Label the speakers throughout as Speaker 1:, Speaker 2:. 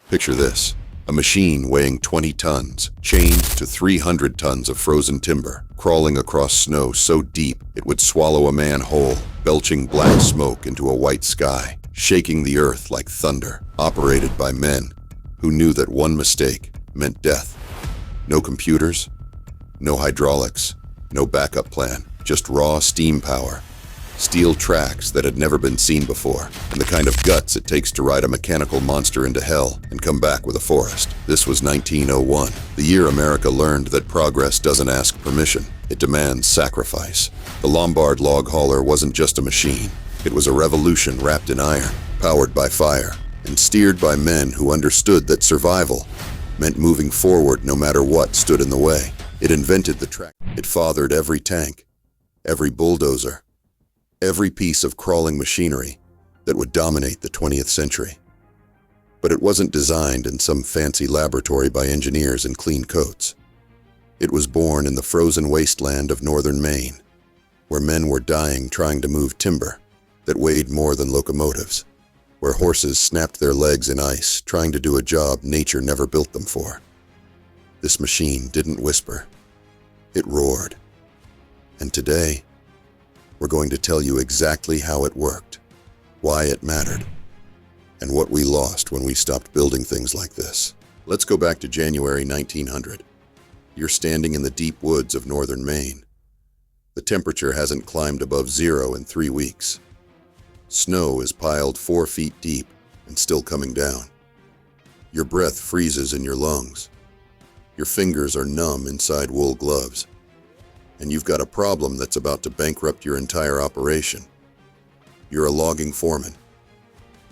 Speaker 1: Picture this. A machine weighing 20 tons, chained to 300 tons of frozen timber, crawling across snow so deep it would swallow a man whole, belching black smoke into a white sky, shaking the earth like thunder, operated by men who knew that one mistake meant death. No computers, no hydraulics, no backup plan, just raw steam power. Steel tracks that had never been seen before, and the kind of guts it takes to ride a mechanical monster into hell and come back with a forest. This was 1901, the year America learned that progress doesn't ask permission, it demands sacrifice. The Lombard log hauler wasn't just a machine, it was a revolution wrapped in iron, powered by fire, and steered by men who understood that survival meant moving forward no matter what stood in the way. It invented the track. It fathered every tank, every bulldozer, every piece of crawling machinery that would dominate the 20th century. But it wasn't designed in some fancy laboratory by engineers in clean coats. It was born in the frozen wasteland of northern Maine, where men were dying trying to move timber that weighed more than locomotives, where horses snapped their legs in ice trying to do a job nature never built them for. This machine didn't whisper, it roared. And today, we're going to tell you exactly how it worked, why it mattered, and what we lost when we stopped building things like this. Let's go back to January 1900. You're standing in the deep woods of northern Maine. The temperature hasn't climbed above zero in 3 weeks. Snow is piled 4 feet deep and still coming down. Your breath freezes in your lungs. Your fingers are numb inside wool gloves. And you've got a problem that's about to bankrupt your entire operation. You're a logging foreman.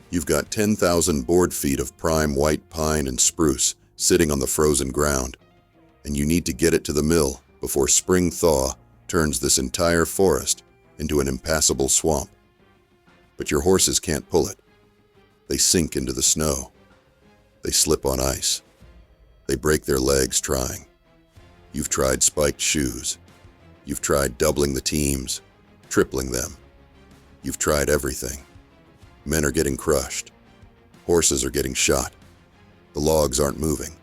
Speaker 1: You've got 10,000 board feet of prime white pine and spruce sitting on the frozen ground, and you need to get it to the mill before spring thaw turns this entire forest into an impassable swamp. But your horses can't pull it. They sink into the snow. They slip on ice. They break their legs trying. You've tried spiked shoes. You've tried doubling the teams, tripling them. You've tried everything. Men are getting crushed. Horses are getting shot. The logs aren't moving.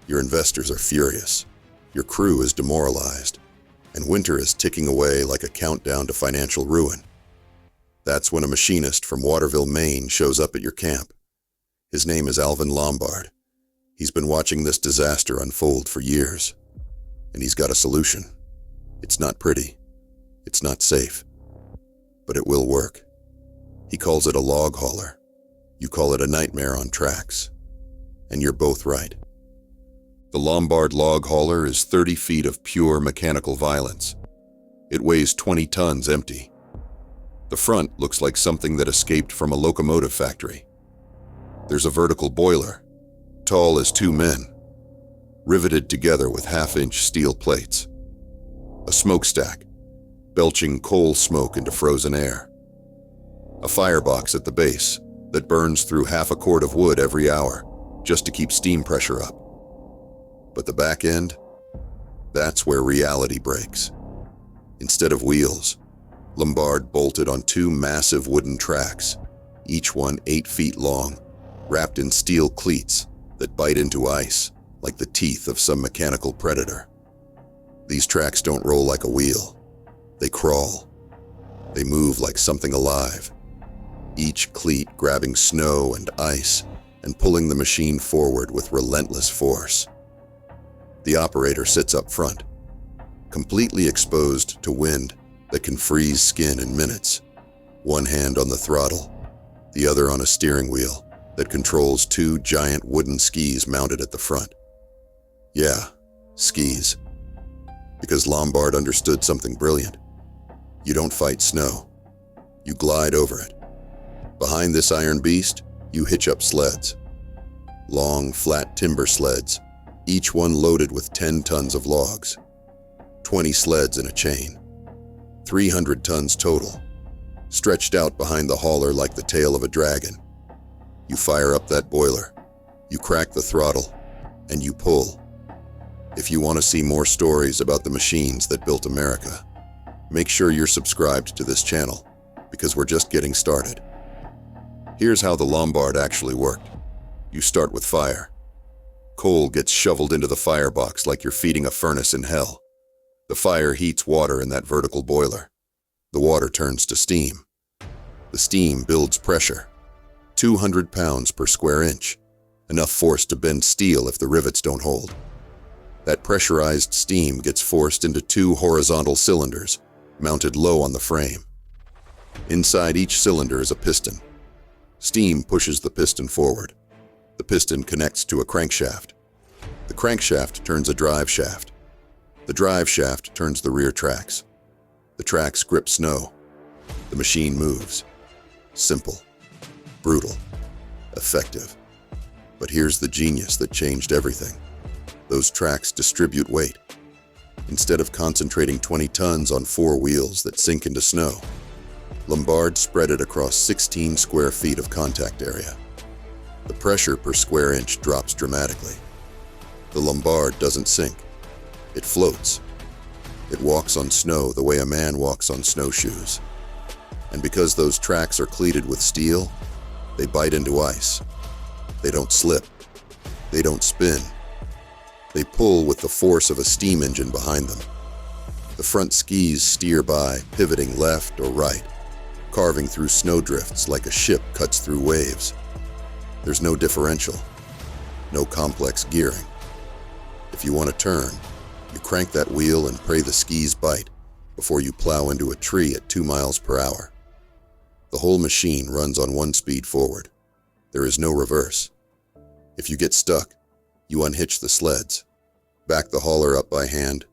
Speaker 1: Your investors are furious. Your crew is demoralized. And winter is ticking away like a countdown to financial ruin. That's when a machinist from Waterville, Maine shows up at your camp. His name is Alvin Lombard. He's been watching this disaster unfold for years. And he's got a solution. It's not pretty. It's not safe. But it will work. He calls it a log hauler. You call it a nightmare on tracks. And you're both right. The Lombard log hauler is 30 feet of pure mechanical violence. It weighs 20 tons empty. The front looks like something that escaped from a locomotive factory. There's a vertical boiler, tall as 2 men, riveted together with half-inch steel plates. A smokestack, belching coal smoke into frozen air. A firebox at the base that burns through half a cord of wood every hour just to keep steam pressure up. But the back end, that's where reality breaks. Instead of wheels, Lombard bolted on 2 massive wooden tracks, each one 8 feet long, wrapped in steel cleats that bite into ice like the teeth of some mechanical predator. These tracks don't roll like a wheel. They crawl. They move like something alive, each cleat grabbing snow and ice and pulling the machine forward with relentless force. The operator sits up front, completely exposed to wind that can freeze skin in minutes, one hand on the throttle, the other on a steering wheel that controls 2 giant wooden skis mounted at the front. Yeah, skis. Because Lombard understood something brilliant. You don't fight snow. You glide over it. Behind this iron beast, you hitch up sleds. Long, flat timber sleds, each one loaded with 10 tons of logs. 20 sleds in a chain. 300 tons total, stretched out behind the hauler like the tail of a dragon. You fire up that boiler, you crack the throttle, and you pull. If you want to see more stories about the machines that built America, make sure you're subscribed to this channel, because we're just getting started. Here's how the Lombard actually worked. You start with fire. Coal gets shoveled into the firebox like you're feeding a furnace in hell. The fire heats water in that vertical boiler. The water turns to steam. The steam builds pressure. 200 pounds per square inch. Enough force to bend steel if the rivets don't hold. That pressurized steam gets forced into 2 horizontal cylinders, mounted low on the frame. Inside each cylinder is a piston. Steam pushes the piston forward. The piston connects to a crankshaft. The crankshaft turns a drive shaft. The drive shaft turns the rear tracks. The tracks grip snow. The machine moves. Simple, brutal, effective. But here's the genius that changed everything. Those tracks distribute weight. Instead of concentrating 20 tons on 4 wheels that sink into snow, Lombard spread it across 16 square feet of contact area. The pressure per square inch drops dramatically. The Lombard doesn't sink. It floats. It walks on snow the way a man walks on snowshoes. And because those tracks are cleated with steel, they bite into ice. They don't slip. They don't spin. They pull with the force of a steam engine behind them. The front skis steer by, pivoting left or right, carving through snowdrifts like a ship cuts through waves. There's no differential, no complex gearing. If you want to turn, you crank that wheel and pray the skis bite before you plow into a tree at 2 miles per hour. The whole machine runs on one speed forward. There is no reverse. If you get stuck, you unhitch the sleds, back the hauler up by hand,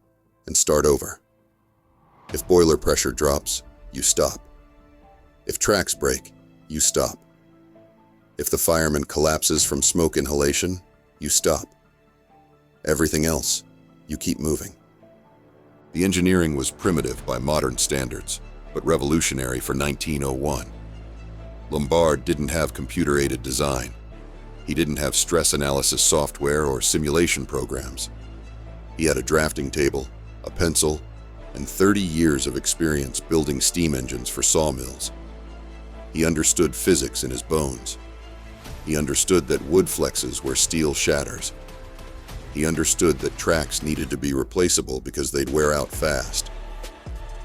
Speaker 1: and start over. If boiler pressure drops, you stop. If tracks break, you stop. If the fireman collapses from smoke inhalation, you stop. Everything else, you keep moving. The engineering was primitive by modern standards, but revolutionary for 1901. Lombard didn't have computer-aided design. He didn't have stress analysis software or simulation programs. He had a drafting table, a pencil, and 30 years of experience building steam engines for sawmills. He understood physics in his bones. He understood that wood flexes where steel shatters. He understood that tracks needed to be replaceable because they'd wear out fast.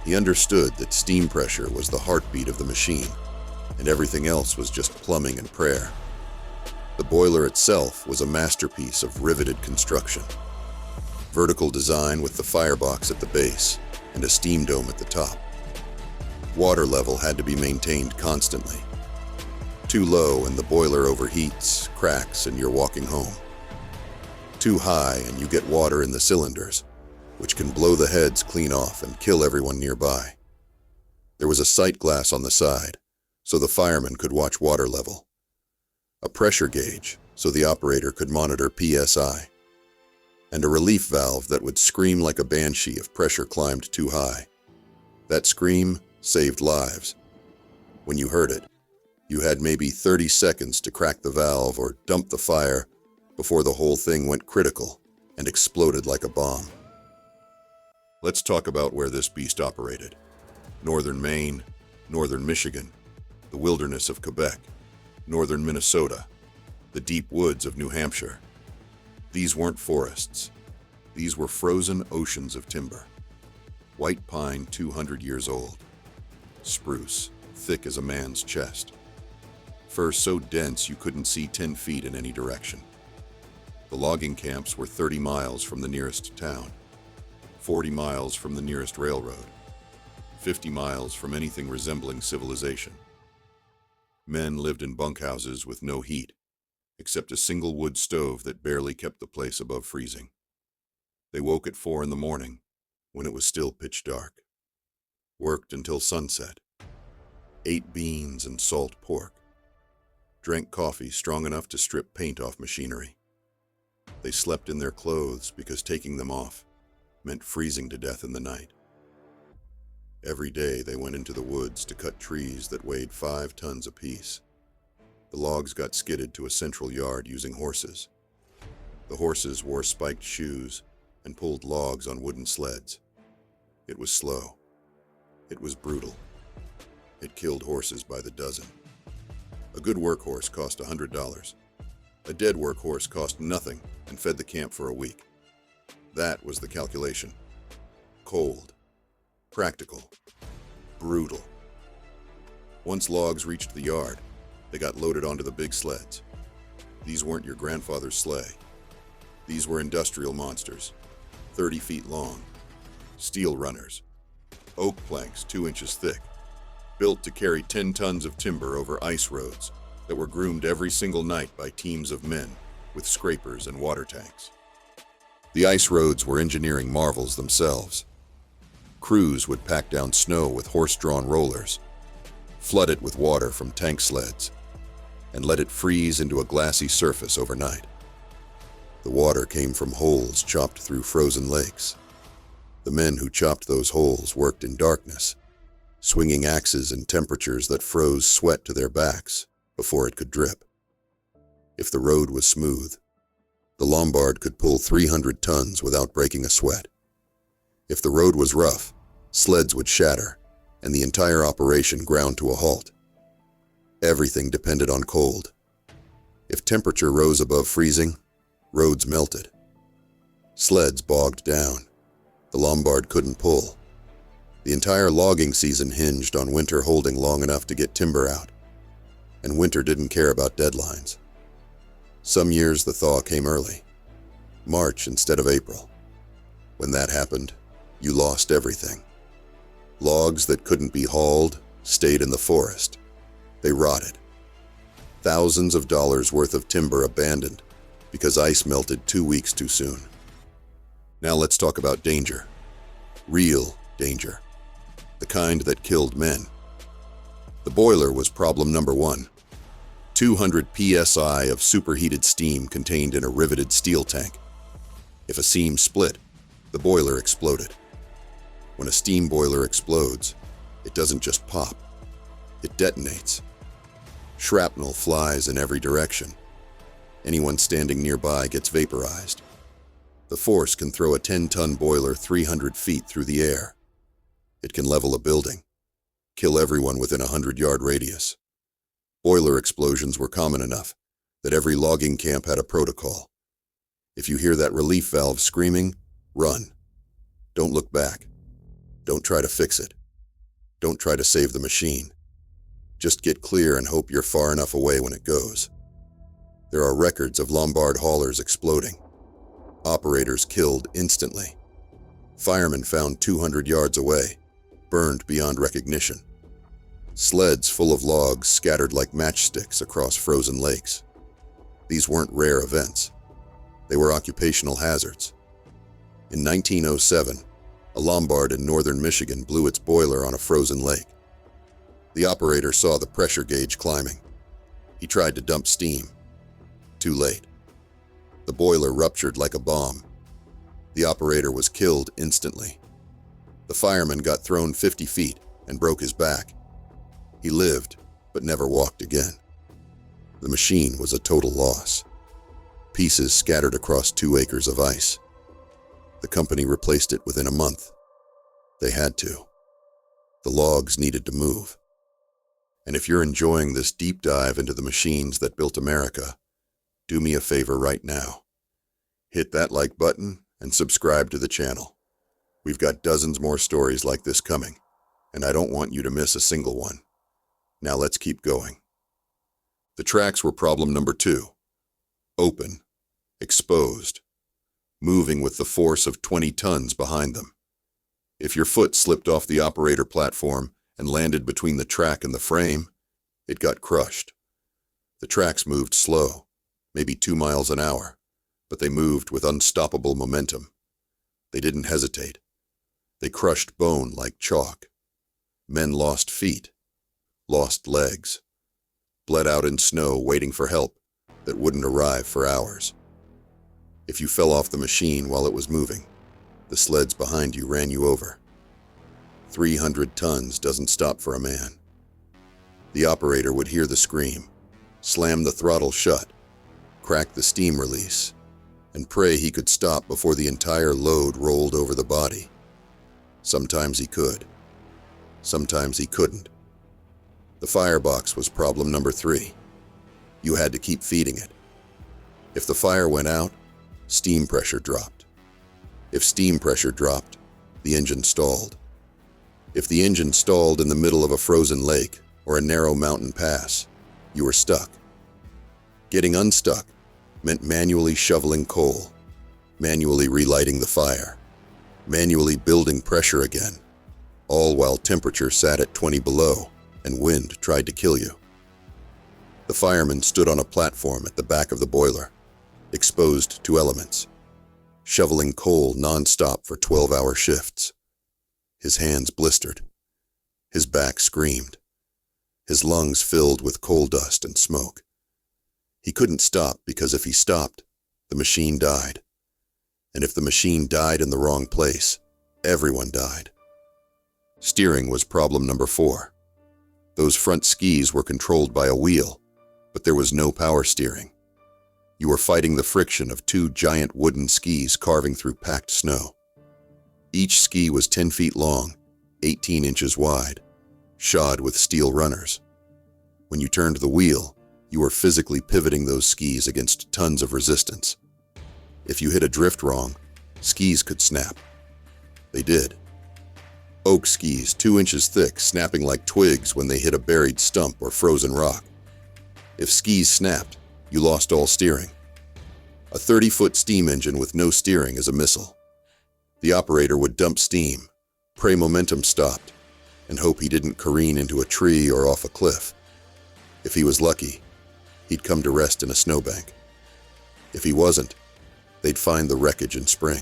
Speaker 1: He understood that steam pressure was the heartbeat of the machine, and everything else was just plumbing and prayer. The boiler itself was a masterpiece of riveted construction. Vertical design with the firebox at the base and a steam dome at the top. Water level had to be maintained constantly. Too low and the boiler overheats, cracks, and you're walking home. Too high and you get water in the cylinders, which can blow the heads clean off and kill everyone nearby. There was a sight glass on the side, so the fireman could watch water level. A pressure gauge, so the operator could monitor PSI. And a relief valve that would scream like a banshee if pressure climbed too high. That scream saved lives. When you heard it, you had maybe 30 seconds to crack the valve or dump the fire before the whole thing went critical and exploded like a bomb. Let's talk about where this beast operated. Northern Maine, northern Michigan, the wilderness of Quebec, northern Minnesota, the deep woods of New Hampshire. These weren't forests. These were frozen oceans of timber. White pine 200 years old. Spruce, thick as a man's chest. Fir so dense you couldn't see 10 feet in any direction. The logging camps were 30 miles from the nearest town, 40 miles from the nearest railroad, 50 miles from anything resembling civilization. Men lived in bunkhouses with no heat, except a single wood stove that barely kept the place above freezing. They woke at 4 in the morning, when it was still pitch dark. Worked until sunset. Ate beans and salt pork. Drank coffee strong enough to strip paint off machinery. They slept in their clothes because taking them off meant freezing to death in the night. Every day they went into the woods to cut trees that weighed 5 tons apiece. The logs got skidded to a central yard using horses. The horses wore spiked shoes and pulled logs on wooden sleds. It was slow. It was brutal. It killed horses by the dozen. A good workhorse cost $100. A dead workhorse cost nothing and fed the camp for a week. That was the calculation. Cold, practical, brutal. Once logs reached the yard, they got loaded onto the big sleds. These weren't your grandfather's sleigh. These were industrial monsters, 30 feet long, steel runners, oak planks 2 inches thick, built to carry 10 tons of timber over ice roads that were groomed every single night by teams of men with scrapers and water tanks. The ice roads were engineering marvels themselves. Crews would pack down snow with horse-drawn rollers, flood it with water from tank sleds, and let it freeze into a glassy surface overnight. The water came from holes chopped through frozen lakes. The men who chopped those holes worked in darkness, swinging axes in temperatures that froze sweat to their backs before it could drip. If the road was smooth, the Lombard could pull 300 tons without breaking a sweat. If the road was rough, sleds would shatter, and the entire operation ground to a halt. Everything depended on cold. If temperature rose above freezing, roads melted. Sleds bogged down. The Lombard couldn't pull. The entire logging season hinged on winter holding long enough to get timber out. And winter didn't care about deadlines. Some years the thaw came early, March instead of April. When that happened, you lost everything. Logs that couldn't be hauled stayed in the forest. They rotted. Thousands of dollars worth of timber abandoned because ice melted 2 weeks too soon. Now let's talk about danger. Real danger. The kind that killed men. The boiler was problem number one. 200 psi of superheated steam contained in a riveted steel tank. If a seam split, the boiler exploded. When a steam boiler explodes, it doesn't just pop. It detonates. Shrapnel flies in every direction. Anyone standing nearby gets vaporized. The force can throw a 10-ton boiler 300 feet through the air. It can level a building, kill everyone within a 100-yard radius. Boiler explosions were common enough that every logging camp had a protocol. If you hear that relief valve screaming, run. Don't look back. Don't try to fix it. Don't try to save the machine. Just get clear and hope you're far enough away when it goes. There are records of Lombard haulers exploding. Operators killed instantly. Firemen found 200 yards away, burned beyond recognition. Sleds full of logs scattered like matchsticks across frozen lakes. These weren't rare events. They were occupational hazards. In 1907, a Lombard in northern Michigan blew its boiler on a frozen lake. The operator saw the pressure gauge climbing. He tried to dump steam. Too late. The boiler ruptured like a bomb. The operator was killed instantly. The fireman got thrown 50 feet and broke his back. He lived, but never walked again. The machine was a total loss. Pieces scattered across 2 acres of ice. The company replaced it within a month. They had to. The logs needed to move. And if you're enjoying this deep dive into the machines that built America, do me a favor right now. Hit that like button and subscribe to the channel. We've got dozens more stories like this coming, and I don't want you to miss a single one. Now let's keep going. The tracks were problem number 2. Open, exposed, moving with the force of 20 tons behind them. If your foot slipped off the operator platform and landed between the track and the frame, it got crushed. The tracks moved slow, maybe 2 miles an hour, but they moved with unstoppable momentum. They didn't hesitate. They crushed bone like chalk. Men lost feet, lost legs, bled out in snow waiting for help that wouldn't arrive for hours. If you fell off the machine while it was moving, the sleds behind you ran you over. 300 tons doesn't stop for a man. The operator would hear the scream, slam the throttle shut, crack the steam release, and pray he could stop before the entire load rolled over the body. Sometimes he could. Sometimes he couldn't. The firebox was problem number 3. You had to keep feeding it. If the fire went out, steam pressure dropped. If steam pressure dropped, the engine stalled. If the engine stalled in the middle of a frozen lake or a narrow mountain pass, you were stuck. Getting unstuck meant manually shoveling coal, manually relighting the fire, manually building pressure again, all while temperature sat at 20 below and wind tried to kill you. The fireman stood on a platform at the back of the boiler, exposed to elements, shoveling coal non-stop for 12-hour shifts. His hands blistered. His back screamed. His lungs filled with coal dust and smoke. He couldn't stop because if he stopped, the machine died. And if the machine died in the wrong place, everyone died. Steering was problem number 4. Those front skis were controlled by a wheel, but there was no power steering. You were fighting the friction of 2 giant wooden skis carving through packed snow. Each ski was 10 feet long, 18 inches wide, shod with steel runners. When you turned the wheel, you were physically pivoting those skis against tons of resistance. If you hit a drift wrong, skis could snap. They did. Oak skis 2 inches thick, snapping like twigs when they hit a buried stump or frozen rock. If skis snapped, you lost all steering. A 30-foot steam engine with no steering is a missile. The operator would dump steam, pray momentum stopped, and hope he didn't careen into a tree or off a cliff. If he was lucky, he'd come to rest in a snowbank. If he wasn't, they'd find the wreckage in spring.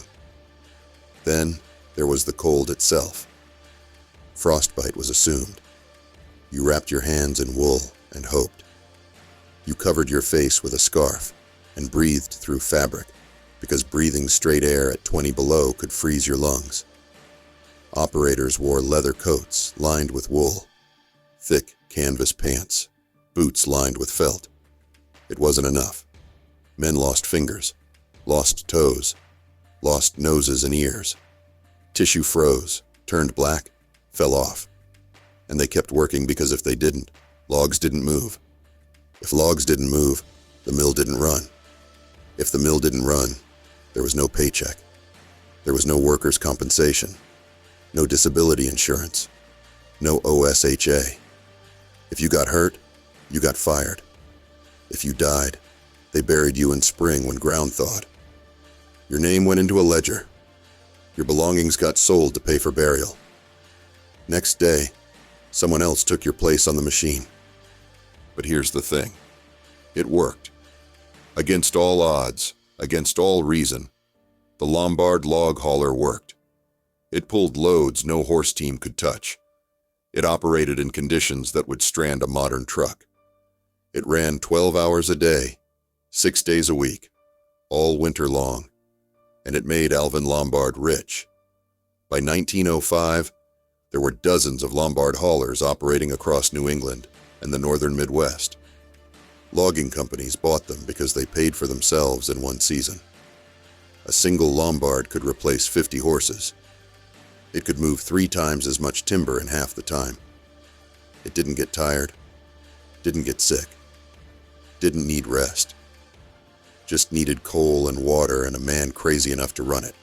Speaker 1: Then there was the cold itself. Frostbite was assumed. You wrapped your hands in wool and hoped. You covered your face with a scarf and breathed through fabric, because breathing straight air at 20 below could freeze your lungs. Operators wore leather coats lined with wool, thick canvas pants, boots lined with felt. It wasn't enough. Men lost fingers, lost toes, lost noses and ears. Tissue froze, turned black, fell off. And they kept working because if they didn't, logs didn't move. If logs didn't move, the mill didn't run. If the mill didn't run, there was no paycheck. There was no workers' compensation, no disability insurance, no OSHA. If you got hurt, you got fired. If you died, they buried you in spring when ground thawed. Your name went into a ledger. Your belongings got sold to pay for burial. Next day, someone else took your place on the machine. But here's the thing. It worked. Against all odds, against all reason, the Lombard log hauler worked. It pulled loads no horse team could touch. It operated in conditions that would strand a modern truck. It ran 12 hours a day, 6 days a week, all winter long, and it made Alvin Lombard rich. By 1905, there were dozens of Lombard haulers operating across New England and the northern Midwest. Logging companies bought them because they paid for themselves in one season. A single Lombard could replace 50 horses. It could move 3 times as much timber in half the time. It didn't get tired, didn't get sick, didn't need rest. Just needed coal and water and a man crazy enough to run it.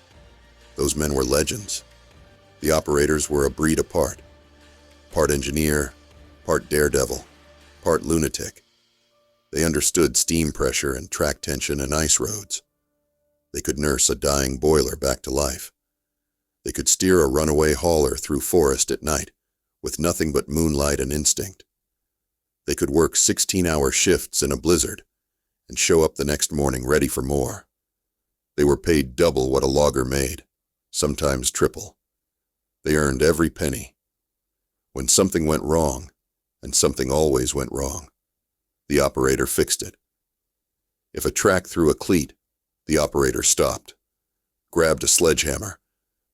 Speaker 1: Those men were legends. The operators were a breed apart. Part engineer, part daredevil, part lunatic. They understood steam pressure and track tension and ice roads. They could nurse a dying boiler back to life. They could steer a runaway hauler through forest at night with nothing but moonlight and instinct. They could work 16-hour shifts in a blizzard and show up the next morning ready for more. They were paid double what a logger made, sometimes triple. They earned every penny. When something went wrong, and something always went wrong, the operator fixed it. If a track threw a cleat, the operator stopped, grabbed a sledgehammer,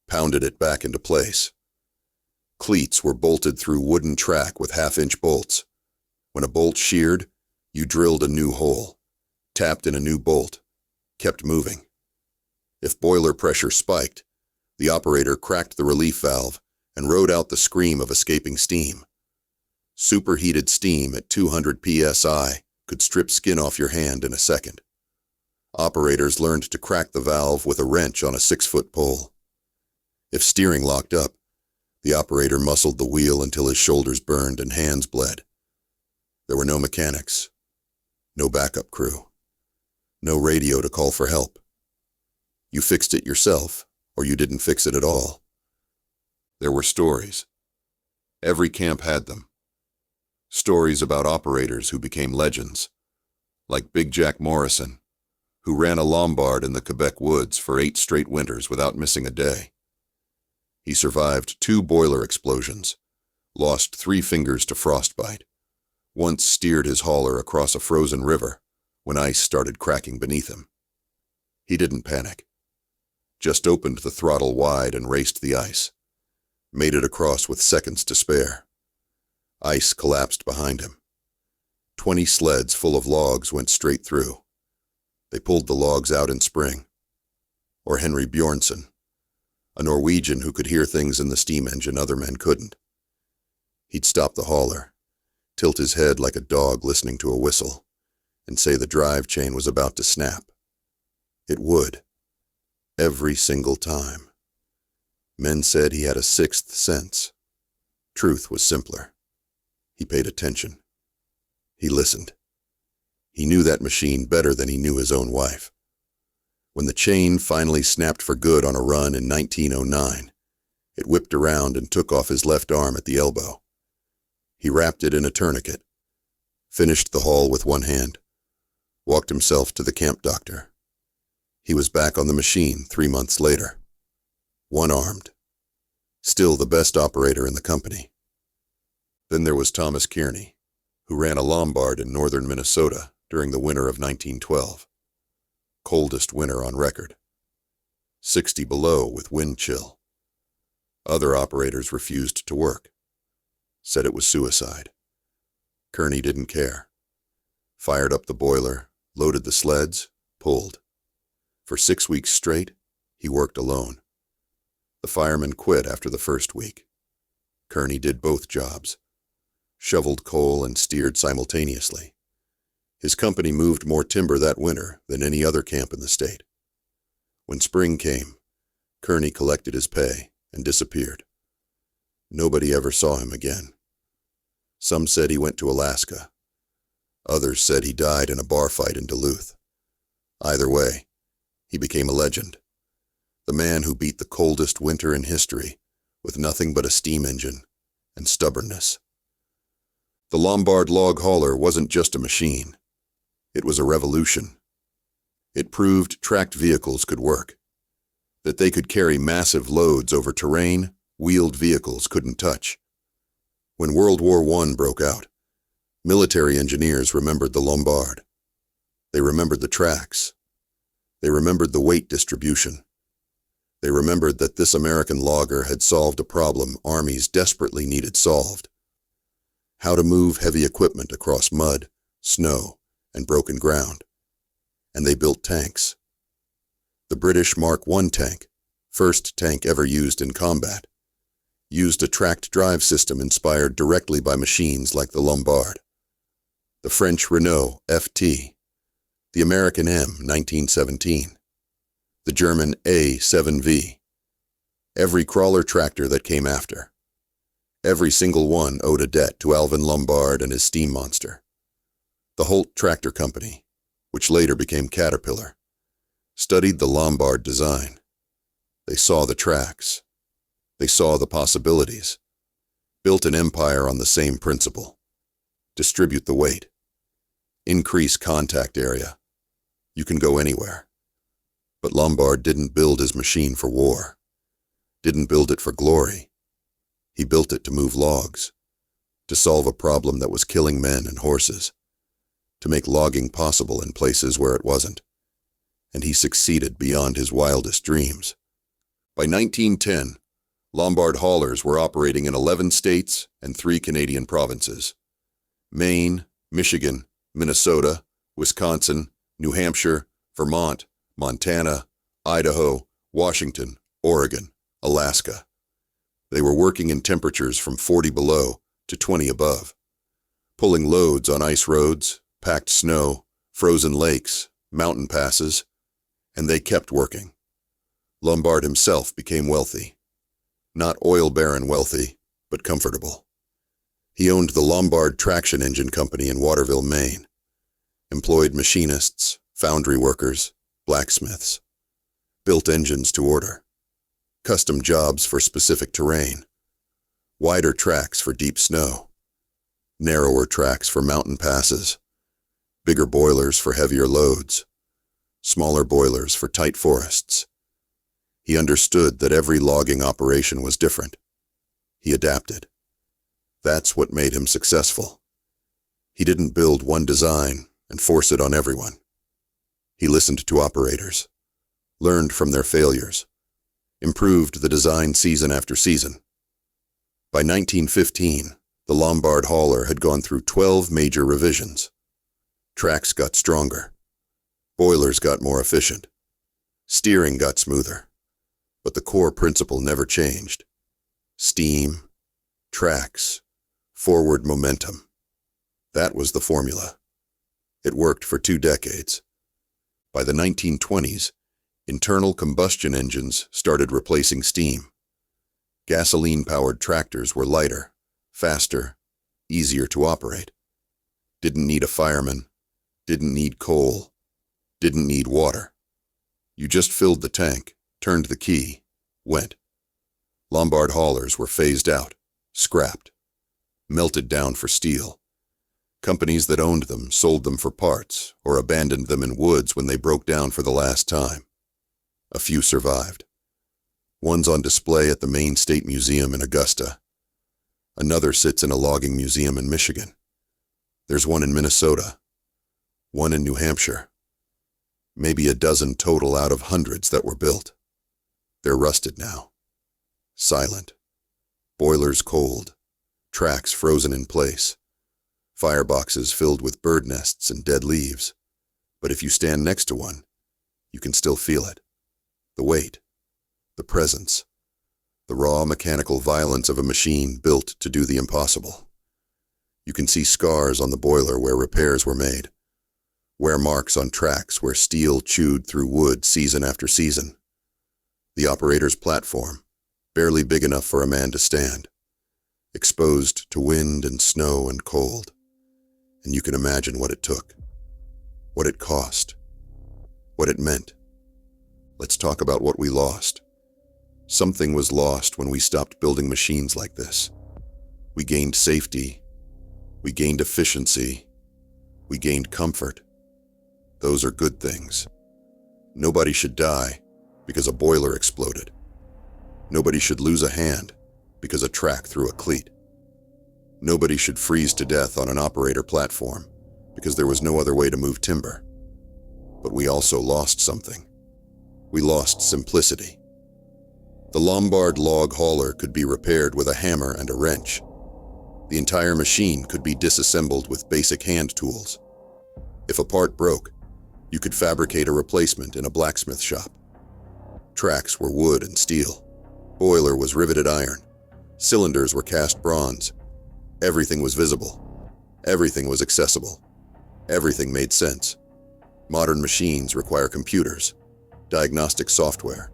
Speaker 1: pounded it back into place. Cleats were bolted through wooden track with half-inch bolts. When a bolt sheared, you drilled a new hole, tapped in a new bolt, kept moving. If boiler pressure spiked, the operator cracked the relief valve and rode out the scream of escaping steam. Superheated steam at 200 psi could strip skin off your hand in a second. Operators learned to crack the valve with a wrench on a 6-foot pole. If steering locked up, the operator muscled the wheel until his shoulders burned and hands bled. There were no mechanics, no backup crew, no radio to call for help. You fixed it yourself, or you didn't fix it at all. There were stories. Every camp had them. Stories about operators who became legends, like Big Jack Morrison, who ran a Lombard in the Quebec woods for 8 straight winters without missing a day. He survived 2 boiler explosions, lost 3 fingers to frostbite, once steered his hauler across a frozen river when ice started cracking beneath him. He didn't panic, just opened the throttle wide and raced the ice, made it across with seconds to spare. Ice collapsed behind him. 20 sleds full of logs went straight through. They pulled the logs out in spring. Or Henry Bjornson, a Norwegian who could hear things in the steam engine other men couldn't. He'd stop the hauler, tilt his head like a dog listening to a whistle, and say the drive chain was about to snap. It would. Every single time. Men said he had a 6th sense. Truth was simpler. He paid attention. He listened. He knew that machine better than he knew his own wife. When the chain finally snapped for good on a run in 1909, it whipped around and took off his left arm at the elbow. He wrapped it in a tourniquet, finished the haul with one hand, walked himself to the camp doctor. He was back on the machine 3 months later, one-armed, still the best operator in the company. Then there was Thomas Kearney, who ran a Lombard in northern Minnesota during the winter of 1912. Coldest winter on record. 60 below with wind chill. Other operators refused to work. Said it was suicide. Kearney didn't care. Fired up the boiler, loaded the sleds, pulled. For 6 weeks straight, he worked alone. The firemen quit after the first week. Kearney did both jobs. Shoveled coal and steered simultaneously. His company moved more timber that winter than any other camp in the state. When spring came, Kearney collected his pay and disappeared. Nobody ever saw him again. Some said he went to Alaska. Others said he died in a bar fight in Duluth. Either way, he became a legend. The man who beat the coldest winter in history with nothing but a steam engine and stubbornness. The Lombard log hauler wasn't just a machine. It was a revolution. It proved tracked vehicles could work, that they could carry massive loads over terrain wheeled vehicles couldn't touch. When World War I broke out, military engineers remembered the Lombard. They remembered the tracks. They remembered the weight distribution. They remembered that this American logger had solved a problem armies desperately needed solved. How to move heavy equipment across mud, snow, and broken ground. And they built tanks. The British Mark I tank, first tank ever used in combat, used a tracked drive system inspired directly by machines like the Lombard. The French Renault FT, the American M 1917, the German A7V, every crawler tractor that came after. Every single one owed a debt to Alvin Lombard and his steam monster. The Holt Tractor Company, which later became Caterpillar, studied the Lombard design. They saw the tracks. They saw the possibilities. Built an empire on the same principle. Distribute the weight. Increase contact area. You can go anywhere. But Lombard didn't build his machine for war. Didn't build it for glory. He built it to move logs, to solve a problem that was killing men and horses, to make logging possible in places where it wasn't. And he succeeded beyond his wildest dreams. By 1910, Lombard haulers were operating in 11 states and 3 Canadian provinces: Maine, Michigan, Minnesota, Wisconsin, New Hampshire, Vermont, Montana, Idaho, Washington, Oregon, Alaska. They were working in temperatures from 40 below to 20 above, pulling loads on ice roads, packed snow, frozen lakes, mountain passes, and they kept working. Lombard himself became wealthy. Not oil baron wealthy, but comfortable. He owned the Lombard Traction Engine Company in Waterville, Maine. Employed machinists, foundry workers, blacksmiths. Built engines to order. Custom jobs for specific terrain. Wider tracks for deep snow. Narrower tracks for mountain passes. Bigger boilers for heavier loads. Smaller boilers for tight forests. He understood that every logging operation was different. He adapted. That's what made him successful. He didn't build one design and force it on everyone. He listened to operators, learned from their failures, improved the design season after season. By 1915, the Lombard hauler had gone through 12 major revisions. Tracks got stronger. Boilers got more efficient. Steering got smoother. But the core principle never changed. Steam, tracks, forward momentum. That was the formula. It worked for 2 decades. By the 1920s, internal combustion engines started replacing steam. Gasoline-powered tractors were lighter, faster, easier to operate. Didn't need a fireman, didn't need coal, didn't need water. You just filled the tank, turned the key, went. Lombard haulers were phased out, scrapped, melted down for steel. Companies that owned them sold them for parts or abandoned them in woods when they broke down for the last time. A few survived. One's on display at the Maine State Museum in Augusta. Another sits in a logging museum in Michigan. There's one in Minnesota. One in New Hampshire. Maybe a dozen total out of hundreds that were built. They're rusted now. Silent. Boilers cold. Tracks frozen in place. Fireboxes filled with bird nests and dead leaves. But if you stand next to one, you can still feel it. The weight. The presence. The raw mechanical violence of a machine built to do the impossible. You can see scars on the boiler where repairs were made. Wear marks on tracks where steel chewed through wood season after season. The operator's platform, barely big enough for a man to stand. Exposed to wind and snow and cold. And you can imagine what it took. What it cost. What it meant. Let's talk about what we lost. Something was lost when we stopped building machines like this. We gained safety. We gained efficiency. We gained comfort. Those are good things. Nobody should die because a boiler exploded. Nobody should lose a hand because a track threw a cleat. Nobody should freeze to death on an operator platform because there was no other way to move timber. But we also lost something. We lost simplicity. The Lombard log hauler could be repaired with a hammer and a wrench. The entire machine could be disassembled with basic hand tools. If a part broke, you could fabricate a replacement in a blacksmith shop. Tracks were wood and steel. Boiler was riveted iron. Cylinders were cast bronze. Everything was visible. Everything was accessible. Everything made sense. Modern machines require computers, diagnostic software,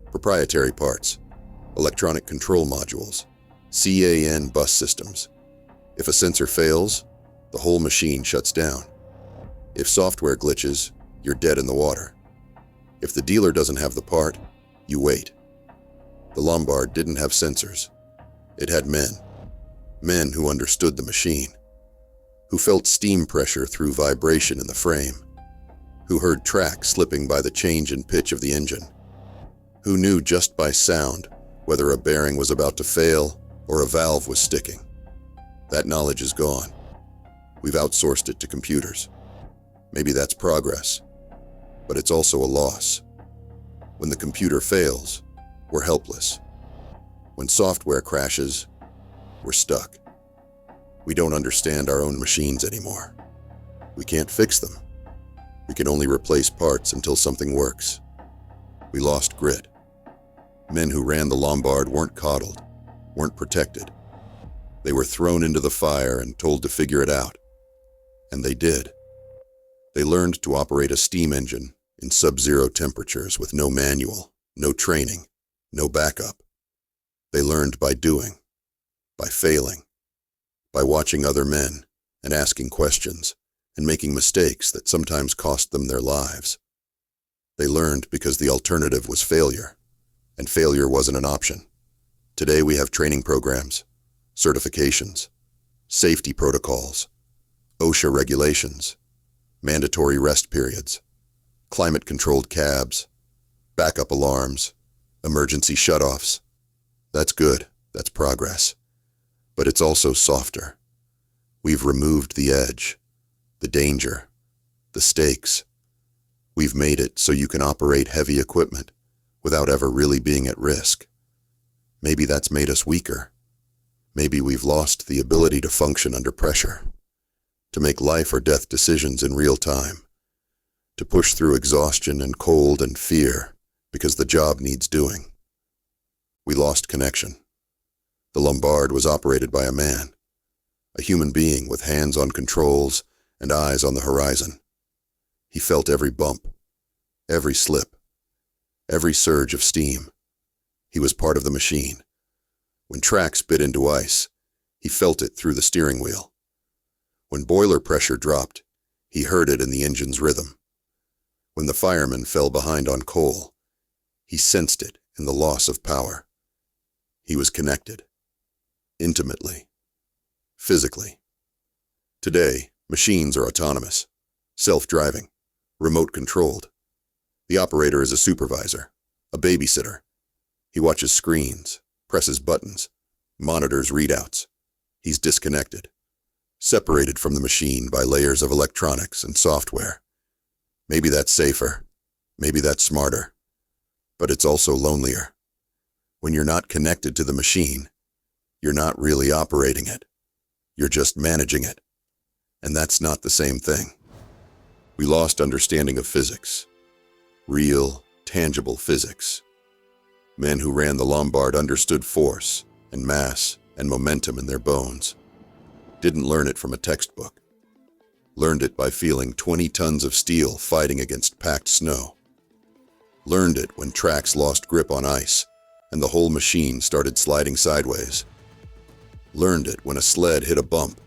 Speaker 1: proprietary parts, electronic control modules, CAN bus systems. If a sensor fails, the whole machine shuts down. If software glitches, you're dead in the water. If the dealer doesn't have the part, you wait. The Lombard didn't have sensors. It had men. Men who understood the machine. Who felt steam pressure through vibration in the frame. Who heard tracks slipping by the change in pitch of the engine. Who knew just by sound whether a bearing was about to fail or a valve was sticking. That knowledge is gone. We've outsourced it to computers. Maybe that's progress, but it's also a loss. When the computer fails, we're helpless. When software crashes, we're stuck. We don't understand our own machines anymore. We can't fix them. We can only replace parts until something works. We lost grit. Men who ran the Lombard weren't coddled, weren't protected. They were thrown into the fire and told to figure it out. And they did. They learned to operate a steam engine in sub-zero temperatures with no manual, no training, no backup. They learned by doing, by failing, by watching other men and asking questions and making mistakes that sometimes cost them their lives. They learned because the alternative was failure, and failure wasn't an option. Today we have training programs, certifications, safety protocols, OSHA regulations, mandatory rest periods, climate-controlled cabs, backup alarms, emergency shutoffs. That's good, that's progress. But it's also softer. We've removed the edge, the danger, the stakes. We've made it so you can operate heavy equipment without ever really being at risk. Maybe that's made us weaker. Maybe we've lost the ability to function under pressure, to make life or death decisions in real time, to push through exhaustion and cold and fear because the job needs doing. We lost connection. The Lombard was operated by a man, a human being with hands on controls and eyes on the horizon. He felt every bump, every slip, every surge of steam. He was part of the machine. When tracks bit into ice, he felt it through the steering wheel. When boiler pressure dropped, he heard it in the engine's rhythm. When the fireman fell behind on coal, he sensed it in the loss of power. He was connected, intimately, physically. Today, machines are autonomous, self-driving, remote-controlled. The operator is a supervisor, a babysitter. He watches screens, presses buttons, monitors readouts. He's disconnected, separated from the machine by layers of electronics and software. Maybe that's safer, maybe that's smarter, but it's also lonelier. When you're not connected to the machine, you're not really operating it. You're just managing it. And that's not the same thing. We lost understanding of physics. Real, tangible physics. Men who ran the Lombard understood force and mass and momentum in their bones. Didn't learn it from a textbook. Learned it by feeling 20 tons of steel fighting against packed snow. Learned it when tracks lost grip on ice and the whole machine started sliding sideways. Learned it when a sled hit a bump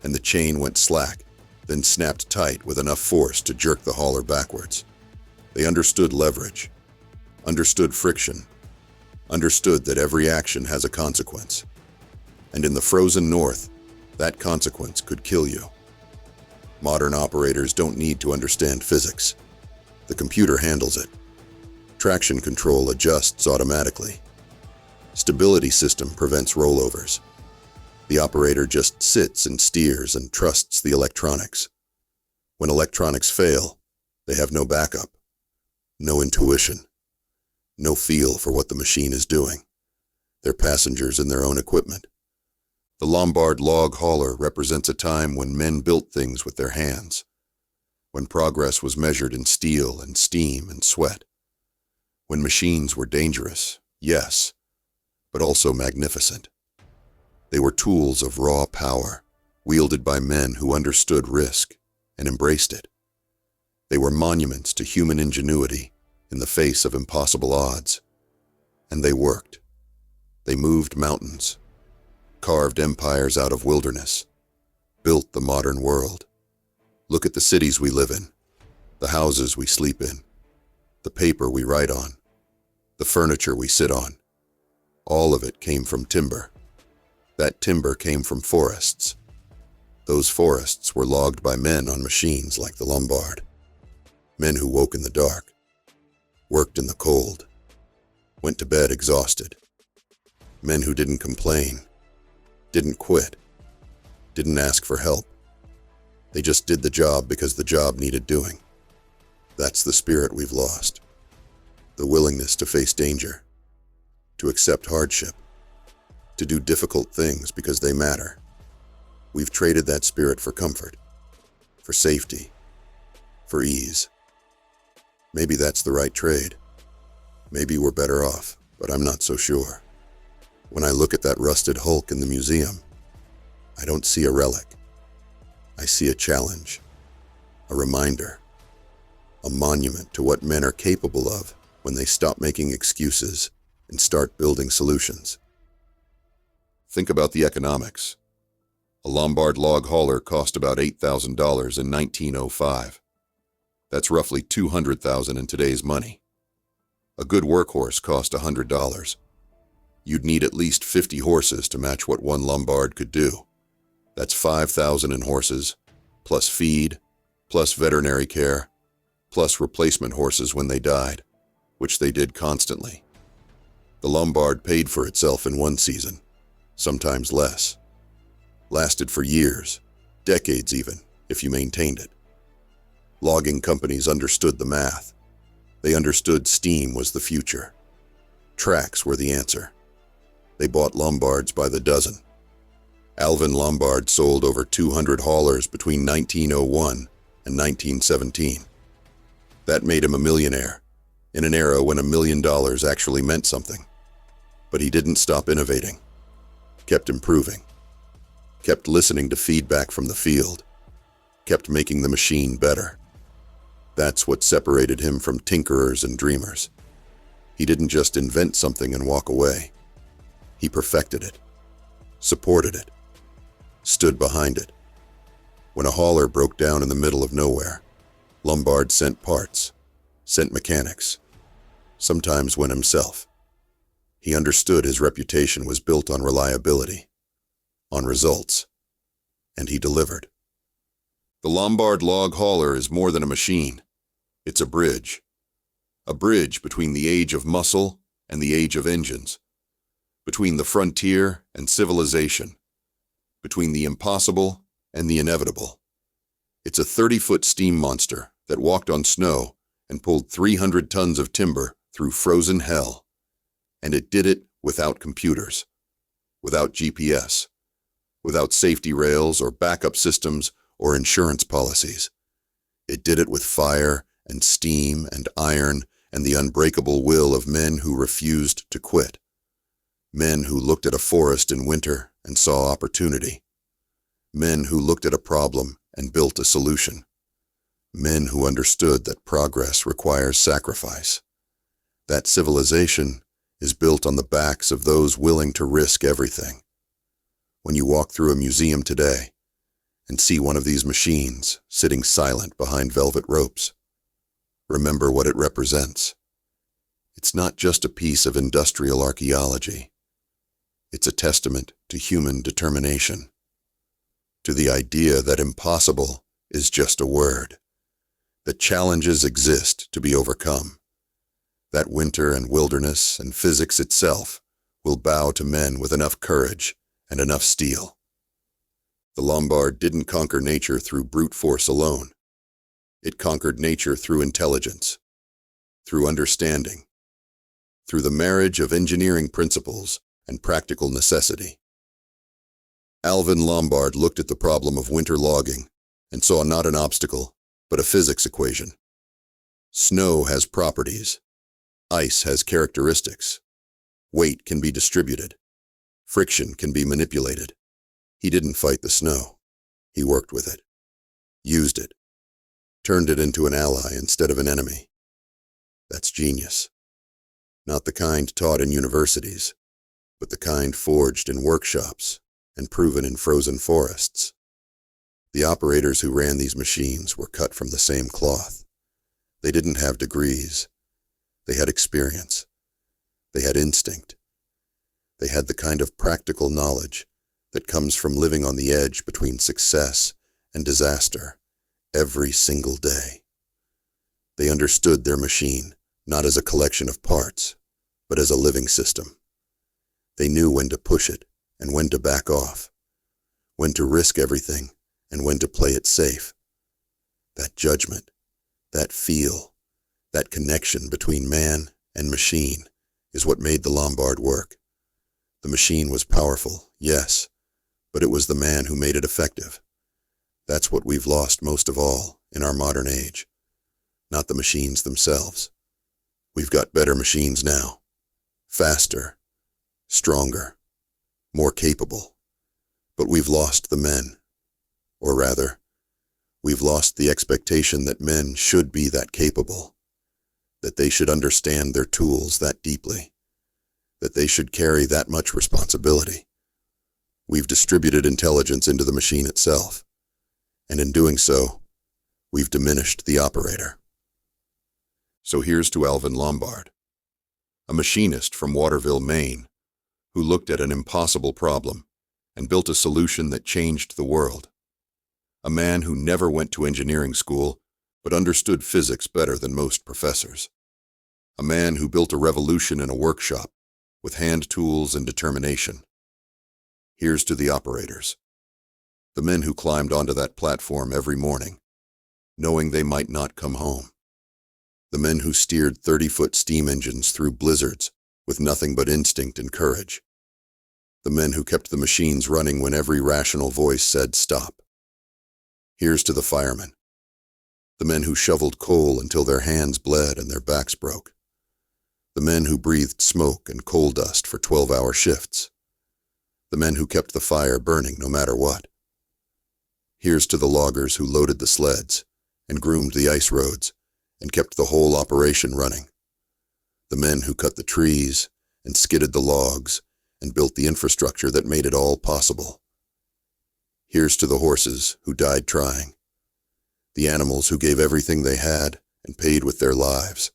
Speaker 1: and the chain went slack, then snapped tight with enough force to jerk the hauler backwards. They understood leverage, understood friction, understood that every action has a consequence. And in the frozen north, that consequence could kill you. Modern operators don't need to understand physics. The computer handles it. Traction control adjusts automatically. Stability system prevents rollovers. The operator just sits and steers and trusts the electronics. When electronics fail, they have no backup, no intuition, no feel for what the machine is doing. They're passengers in their own equipment. The Lombard log hauler represents a time when men built things with their hands, when progress was measured in steel and steam and sweat, when machines were dangerous, yes, but also magnificent. They were tools of raw power, wielded by men who understood risk and embraced it. They were monuments to human ingenuity in the face of impossible odds. And they worked. They moved mountains, carved empires out of wilderness, built the modern world. Look at the cities we live in, the houses we sleep in, the paper we write on, the furniture we sit on. All of it came from timber. That timber came from forests. Those forests were logged by men on machines like the Lombard. Men who woke in the dark, worked in the cold, went to bed exhausted. Men who didn't complain, didn't quit, didn't ask for help. They just did the job because the job needed doing. That's the spirit we've lost. The willingness to face danger, to accept hardship, to do difficult things because they matter. We've traded that spirit for comfort, for safety, for ease. Maybe that's the right trade. Maybe we're better off, but I'm not so sure. When I look at that rusted hulk in the museum, I don't see a relic. I see a challenge, a reminder a monument to what men are capable of when they stop making excuses and start building solutions. Think about the economics. A Lombard log hauler cost about $8,000 in 1905. That's roughly $200,000 in today's money. A good workhorse cost $100. You'd need at least 50 horses to match what one Lombard could do. That's 5,000 in horses, plus feed, plus veterinary care, plus replacement horses when they died, which they did constantly. The Lombard paid for itself in one season, sometimes less. Lasted for years, decades even, if you maintained it. Logging companies understood the math. They understood steam was the future. Tracks were the answer. They bought Lombards by the dozen. Alvin Lombard sold over 200 haulers between 1901 and 1917. That made him a millionaire, in an era when $1 million actually meant something. But he didn't stop innovating, kept improving, kept listening to feedback from the field, kept making the machine better. That's what separated him from tinkerers and dreamers. He didn't just invent something and walk away. He perfected it, supported it, stood behind it. When a hauler broke down in the middle of nowhere, Lombard sent parts, sent mechanics, sometimes went himself. He understood his reputation was built on reliability, on results, and he delivered. The Lombard log hauler is more than a machine. It's a bridge between the age of muscle and the age of engines, between the frontier and civilization, between the impossible and the inevitable. It's a 30-foot steam monster that walked on snow and pulled 300 tons of timber through frozen hell. And it did it without computers, without GPS, without safety rails or backup systems or insurance policies. It did it with fire and steam and iron and the unbreakable will of men who refused to quit. Men who looked at a forest in winter and saw opportunity. Men who looked at a problem and built a solution. Men who understood that progress requires sacrifice. That civilization is built on the backs of those willing to risk everything. When you walk through a museum today and see one of these machines sitting silent behind velvet ropes, remember what it represents. It's not just a piece of industrial archaeology. It's a testament to human determination, to the idea that impossible is just a word, that challenges exist to be overcome, that winter and wilderness and physics itself will bow to men with enough courage and enough steel. The Lombard didn't conquer nature through brute force alone. It conquered nature through intelligence, through understanding, through the marriage of engineering principles and practical necessity. Alvin Lombard looked at the problem of winter logging and saw not an obstacle, but a physics equation. Snow has properties. Ice has characteristics. Weight can be distributed. Friction can be manipulated. He didn't fight the snow. He worked with it, used it, turned it into an ally instead of an enemy. That's genius. Not the kind taught in universities, but the kind forged in workshops and proven in frozen forests. The operators who ran these machines were cut from the same cloth. They didn't have degrees. They had experience. They had instinct. They had the kind of practical knowledge that comes from living on the edge between success and disaster every single day. They understood their machine not as a collection of parts, but as a living system. They knew when to push it and when to back off, when to risk everything and when to play it safe. That judgment, that feel, that connection between man and machine is what made the Lombard work. The machine was powerful, yes, but it was the man who made it effective. That's what we've lost most of all in our modern age, not the machines themselves. We've got better machines now, faster, stronger, more capable, but we've lost the men, or rather, We've lost the expectation that men should be that capable, that they should understand their tools that deeply, that they should carry that much responsibility. We've distributed intelligence into the machine itself, and in doing so, we've diminished the operator. So here's to Alvin Lombard, a machinist from Waterville, Maine, who looked at an impossible problem and built a solution that changed the world. A man who never went to engineering school, but understood physics better than most professors. A man who built a revolution in a workshop with hand tools and determination. Here's to the operators, the men who climbed onto that platform every morning, knowing they might not come home. The men who steered 30-foot steam engines through blizzards with nothing but instinct and courage. The men who kept the machines running when every rational voice said stop. Here's to the firemen, the men who shoveled coal until their hands bled and their backs broke. The men who breathed smoke and coal dust for 12-hour shifts. The men who kept the fire burning no matter what. Here's to the loggers who loaded the sleds and groomed the ice roads and kept the whole operation running. The men who cut the trees and skidded the logs and built the infrastructure that made it all possible. Here's to the horses who died trying, the animals who gave everything they had and paid with their lives.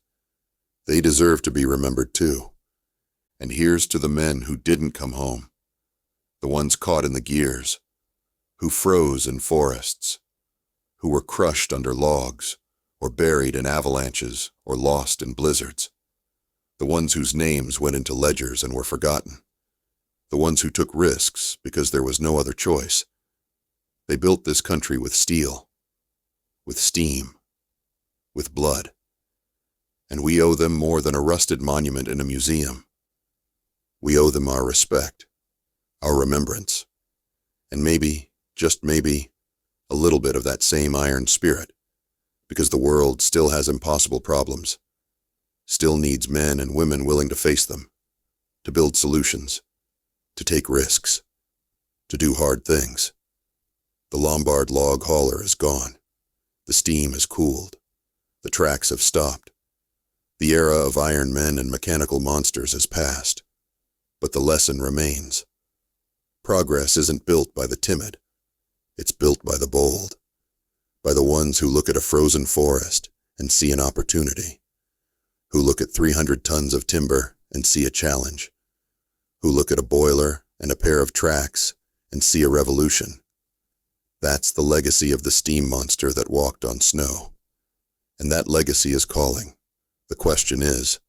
Speaker 1: They deserve to be remembered too. And here's to the men who didn't come home, the ones caught in the gears, who froze in forests, who were crushed under logs, or buried in avalanches, or lost in blizzards. The ones whose names went into ledgers and were forgotten. The ones who took risks because there was no other choice. They built this country with steel, with steam, with blood. And we owe them more than a rusted monument in a museum. We owe them our respect, our remembrance, and maybe, just maybe, a little bit of that same iron spirit, because the world still has impossible problems, still needs men and women willing to face them, to build solutions, to take risks, to do hard things. The Lombard log hauler is gone. The steam has cooled. The tracks have stopped. The era of iron men and mechanical monsters has passed. But the lesson remains. Progress isn't built by the timid. It's built by the bold. By the ones who look at a frozen forest and see an opportunity. Who look at 300 tons of timber and see a challenge. Who look at a boiler and a pair of tracks and see a revolution. That's the legacy of the steam monster that walked on snow. And that legacy is calling. The question is,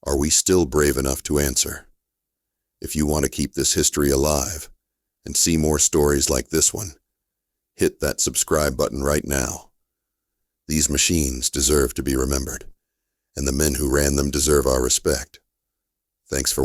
Speaker 1: are we still brave enough to answer? If you want to keep this history alive and see more stories like this one, hit that subscribe button right now. These machines deserve to be remembered, and the men who ran them deserve our respect. Thanks for